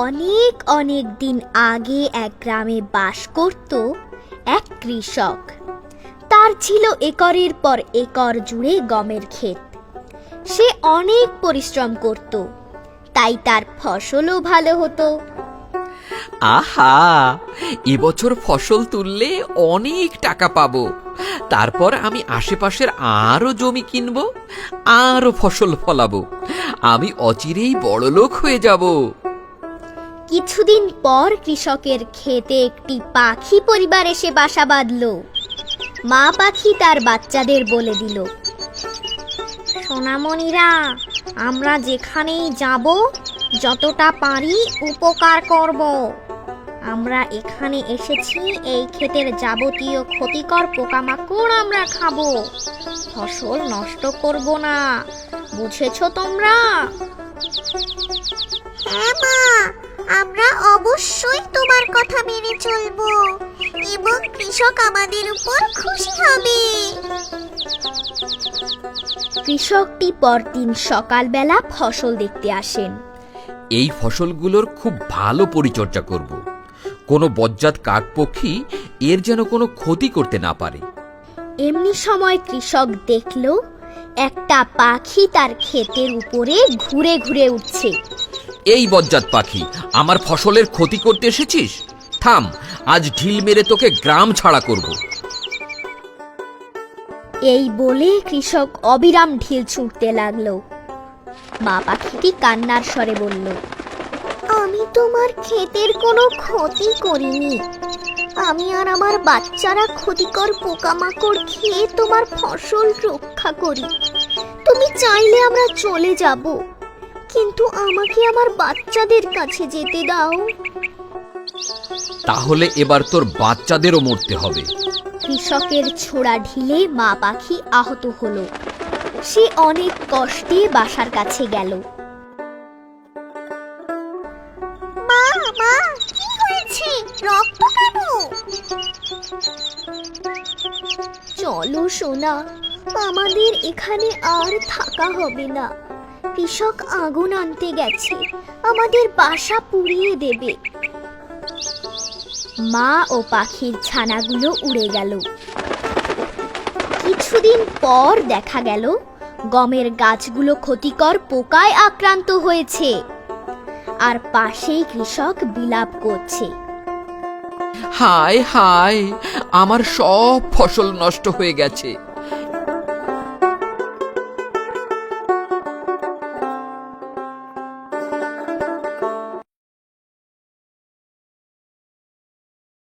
অনেক অনেক দিন আগে এক গ্রামে বাস করত এক কৃষক। তার ছিল একরের পর একর জুড়ে গমের ক্ষেত। সে অনেক পরিশ্রম করত, তাই তার ফসলও ভালো হতো। আহা, এবছর ফসল তুললে অনেক টাকা পাবো। তারপর আমি আশেপাশের আরো জমি কিনবো, আরো ফসল ফলাবো। আমি অচিরেই বড়লোক হয়ে যাব। কিছুদিন পর কৃষকের ক্ষেতে একটি পাখি পরিবার এসে বাসা বাঁধল। মা পাখি তার বাচ্চাদের বলে দিল, সোনামণিরা, আমরা যেখানেই যাব যতটা পারি উপকার করব। আমরা এখানে এসেছি এই ক্ষেতের যাবতীয় ক্ষতিকর পোকামাকড় আমরা খাবো, ফসল নষ্ট করব না। বুঝেছো তোমরা? হ্যাঁ মা, আমরা অবশ্যই তোমার কথা মেনে চলবো এবং কৃষক আমাদের উপর খুশি হবে। কৃষকটি পরদিন সকালবেলা ফসল দেখতে আসেন। এই ফসলগুলোর খুব ভালো পরিচর্যা করব। কোনো বজ্জাত কাকপক্ষী এর যেন কোনো ক্ষতি করতে না পারে। এমনি সময় কৃষক দেখল একটা পাখি তার ক্ষেতের উপরে ঘুরে ঘুরে উঠছে। এই বজ্জাত পাখি, আমার ফসলের ক্ষতি করতে এসেছিস? থাম, আজ ঢিল মেরে তোকে গ্রাম ছাড়া করব। এই বলে কৃষক অবিরাম ঢিল ছুঁড়তে লাগলো। মা পাখিটি কান্নার স্বরে বলল, আমি তোমার ক্ষেতের কোনো ক্ষতি করিনি। আমি আর আমার বাচ্চারা ক্ষতিকর পোকামাকড় খেয়ে তোমার ফসল রক্ষা করি। তুমি চাইলে আমরা চলে যাব, কিন্তু আমাকে আমার বাচ্চাদের কাছে যেতে দাও। তাহলে এবার তোর বাচ্চাদেরও মরতে হবে। কৃষকের ছোড়া ঢিলে মা পাখি আহত হলো। সে অনেক কষ্টে বাসার কাছে গেল। মা, মা, কি হয়েছে? রক্ত কেন? চলো সোনা, আমাদের এখানে আর থাকা হবে না। কৃষক আগুন আনতে গেছে, আমাদের বাসা পুড়িয়ে দেবে। মা ও পাখির ছানাগুলো উড়ে গেল। কিছুদিন পর দেখা গেল গমের গাছগুলো ক্ষতিকর পোকায় আক্রান্ত হয়েছে, আর পাশেই কৃষক বিলাপ করছে। হায় হায়, আমার সব ফসল নষ্ট হয়ে গেছে।